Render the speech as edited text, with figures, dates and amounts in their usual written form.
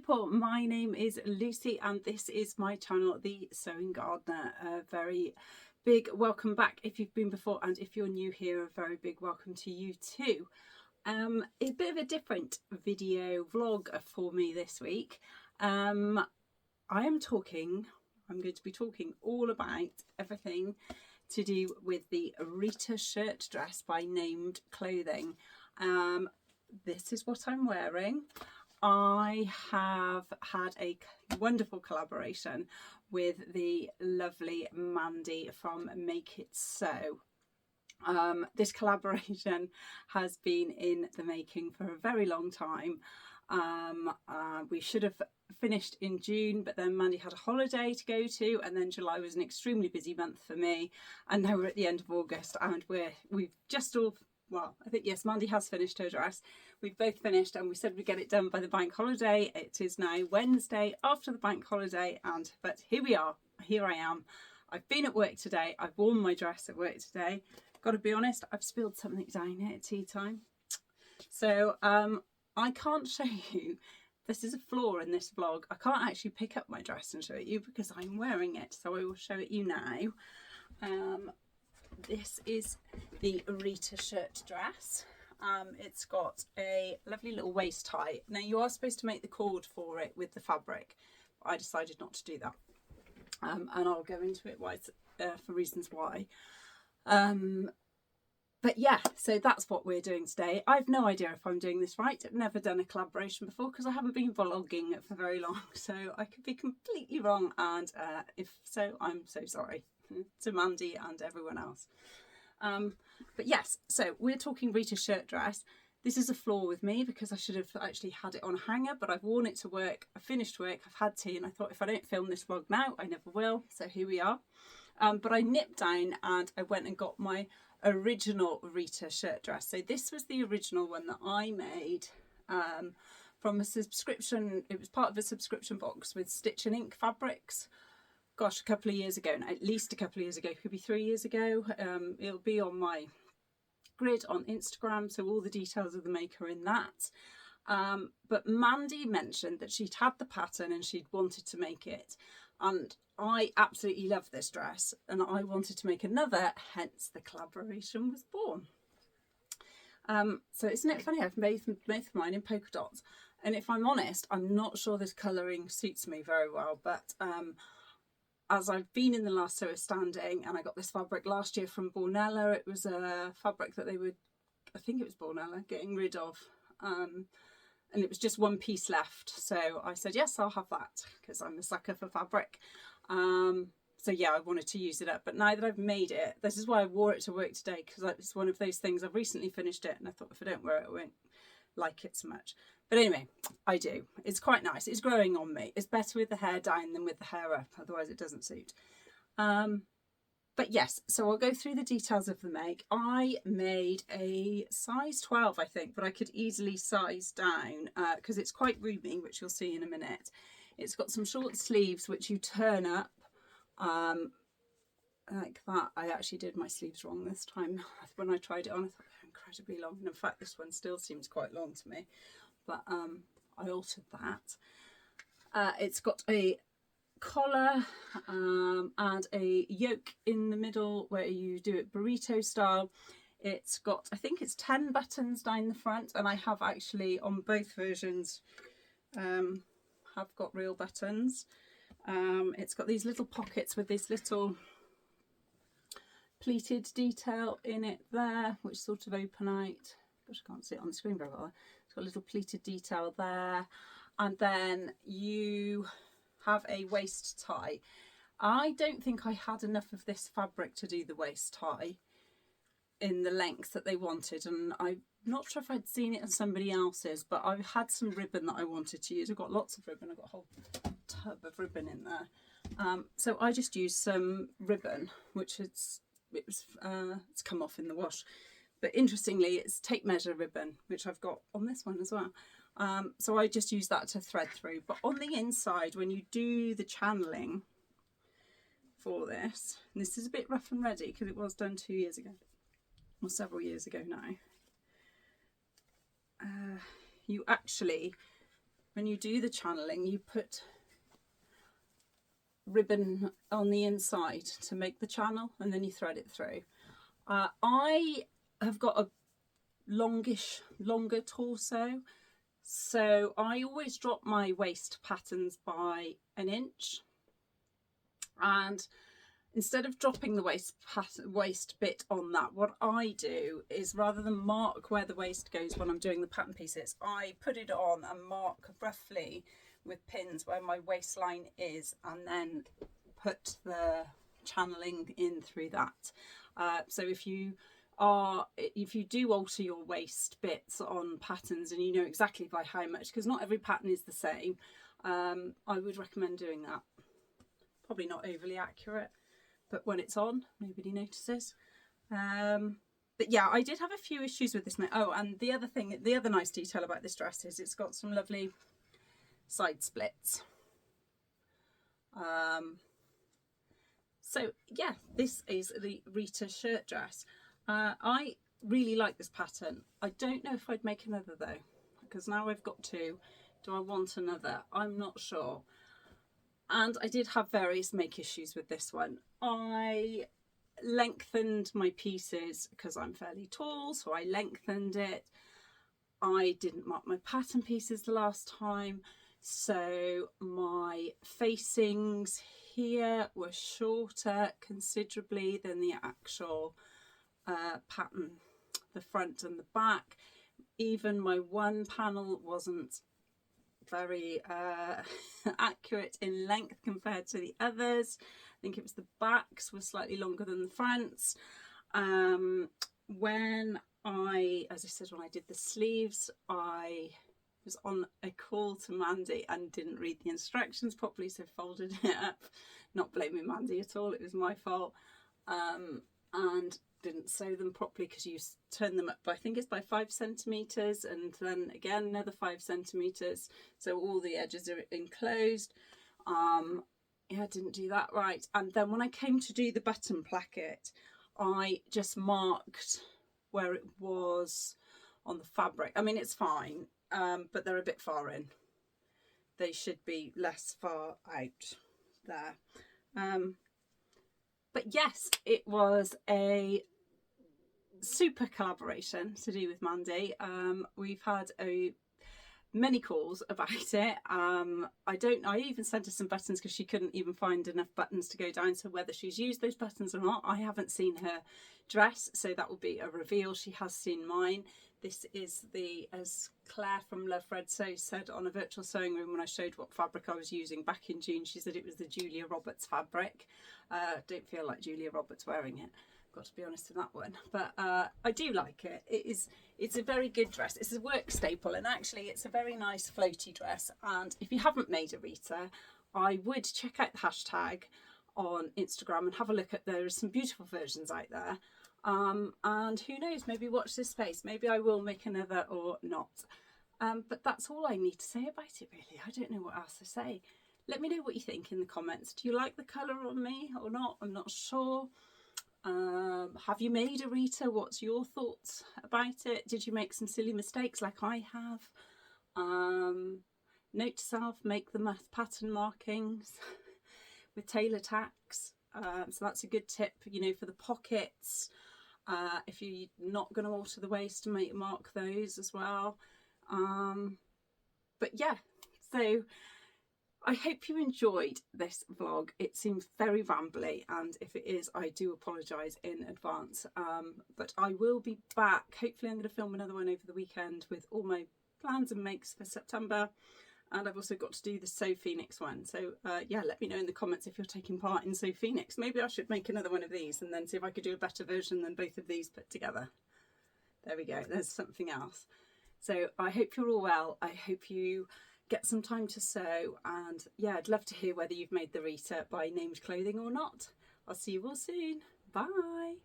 people, my name is Lucy and this is my channel, The Sewing Gardener. A very big welcome back if you've been before, and if you're new here, a very big welcome to you too. A bit of a different video vlog for me this week. I'm going to be talking all about everything to do with the Reeta Shirt Dress by Named Clothing. This is what I'm wearing. I have had a wonderful collaboration with the lovely Mandy from Make It Sew. This collaboration has been in the making for a very long time. We should have finished in June, but then Mandy had a holiday to go to, and then July was an extremely busy month for me, and now we're at the end of August and we've just all, well, I think, yes, Mandy has finished her dress. We've both finished and we said we'd get it done by the bank holiday. It is now Wednesday after the bank holiday, but here we are. Here I am. I've been at work today. I've worn my dress at work today. Got to be honest, I've spilled something down here at tea time. So I can't show you. This is a flaw in this vlog. I can't actually pick up my dress and show it you because I'm wearing it. So I will show it you now. This is the Reeta Shirt Dress. It's got a lovely little waist tie. Now you are supposed to make the cord for it with the fabric, but I decided not to do that. And I'll go into it for reasons why. But yeah, so that's what we're doing today. I've no idea if I'm doing this right. I've never done a collaboration before because I haven't been vlogging for very long. So I could be completely wrong. And if so, I'm so sorry to Mandy and everyone else. But yes, so we're talking Reeta Shirt Dress. This is a flaw with me because I should have actually had it on a hanger, but I've worn it to work. I finished work, I've had tea, and I thought if I don't film this vlog now, I never will. So here we are. But I nipped down and I went and got my original Reeta Shirt Dress. So this was the original one that I made from a subscription. It was part of a subscription box with Stitch and Ink fabrics. Gosh, a couple of years ago, at least a couple of years ago, could be 3 years ago. It'll be on my grid on Instagram, so all the details of the maker in that. But Mandy mentioned that she'd had the pattern and she'd wanted to make it. And I absolutely love this dress and I wanted to make another, hence the collaboration was born. So isn't it funny, I've made mine in polka dots. And if I'm honest, I'm not sure this colouring suits me very well, but as I've been in the last sewer standing, and I got this fabric last year from Bornella. It was a fabric that they would, I think it was Bornella, getting rid of. And it was just one piece left. So I said, yes, I'll have that because I'm a sucker for fabric. So yeah, I wanted to use it up. But now that I've made it, this is why I wore it to work today, because it's one of those things, I've recently finished it and I thought if I don't wear it, I won't like it so much. But anyway, I do. It's quite nice. It's growing on me. It's better with the hair down than with the hair up, otherwise it doesn't suit. But yes, so I'll go through the details of the make. I made a size 12, I think, but I could easily size down because it's quite roomy, which you'll see in a minute. It's got some short sleeves, which you turn up like that. I actually did my sleeves wrong this time. When I tried it on, I thought they were incredibly long. And in fact, this one still seems quite long to me. But I altered that. It's got a collar and a yoke in the middle where you do it burrito style. It's got, I think it's 10 buttons down the front, and I have actually on both versions have got real buttons. It's got these little pockets with this little pleated detail in it there, which sort of open out. Gosh, I can't see it on the screen very well. It's got a little pleated detail there, and then you have a waist tie. I don't think I had enough of this fabric to do the waist tie in the length that they wanted, and I'm not sure if I'd seen it on somebody else's, but I had some ribbon that I wanted to use. I've got lots of ribbon. I've got a whole tub of ribbon in there. So I just used some ribbon, which it's come off in the wash. But interestingly, it's tape measure ribbon, which I've got on this one as well. So I just use that to thread through. But on the inside, when you do the channeling for this, and this is a bit rough and ready because it was done 2 years ago, or several years ago now, you actually when you do the channeling, you put ribbon on the inside to make the channel, and then you thread it through. I have got a longer torso, so I always drop my waist patterns by an inch, and instead of dropping the waist bit on that, what I do is, rather than mark where the waist goes when I'm doing the pattern pieces, I put it on and mark roughly with pins where my waistline is, and then put the channeling in through that. So if you do alter your waist bits on patterns, and you know exactly by how much, because not every pattern is the same, I would recommend doing that. Probably not overly accurate, but when it's on, nobody notices. But yeah, I did have a few issues with this. Oh, and the other nice detail about this dress is it's got some lovely side splits. So yeah, this is the Reeta Shirt Dress. I really like this pattern. I don't know if I'd make another though, because now I've got two. Do I want another? I'm not sure. And I did have various make issues with this one. I lengthened my pieces because I'm fairly tall, so I lengthened it. I didn't mark my pattern pieces the last time, so my facings here were shorter considerably than the actual pattern, the front and the back. Even my one panel wasn't very accurate in length compared to the others. I think it was the backs were slightly longer than the fronts. When I did the sleeves, I was on a call to Mandy and didn't read the instructions properly, so folded it up. Not blaming Mandy at all, it was my fault. And didn't sew them properly, because you turn them up by, I think it's by 5 centimeters, and then again another 5 centimeters, so all the edges are enclosed. Yeah, I didn't do that right. And then when I came to do the button placket, I just marked where it was on the fabric. I mean, it's fine, but they're a bit far in. They should be less far out there. But yes, it was a super collaboration to do with Mandy. We've had many calls about it. I even sent her some buttons because she couldn't even find enough buttons to go down, so whether she's used those buttons or not, I haven't seen her dress, so that will be a reveal. She has seen mine. This is as Claire from Love Red Sew said on a virtual sewing room when I showed what fabric I was using back in June. She said it was the Julia Roberts fabric. Don't feel like Julia Roberts wearing it, got to be honest with that one, but I do like it. It's a very good dress. It's a work staple, and actually it's a very nice floaty dress. And if you haven't made a Reeta, I would check out the hashtag on Instagram and have a look at, there are some beautiful versions out there. And who knows, maybe watch this space, maybe I will make another or not. But that's all I need to say about it really. I don't know what else to say. Let me know what you think in the comments. Do you like the colour on me or not? I'm not sure. Have you made a Reeta? What's your thoughts about it? Did you make some silly mistakes like I have? Note to self, make the pattern markings with tailor tacks. So that's a good tip, you know, for the pockets. If you're not going to alter the waist, mark those as well. But yeah, so I hope you enjoyed this vlog. It seems very rambly, and if it is, I do apologise in advance. But I will be back. Hopefully I'm going to film another one over the weekend with all my plans and makes for September. And I've also got to do the Sew Phoenix one. So yeah, let me know in the comments if you're taking part in Sew Phoenix. Maybe I should make another one of these and then see if I could do a better version than both of these put together. There we go, there's something else. So I hope you're all well. I hope you get some time to sew, and yeah, I'd love to hear whether you've made the Reeta by named clothing or not. I'll see you all soon. Bye.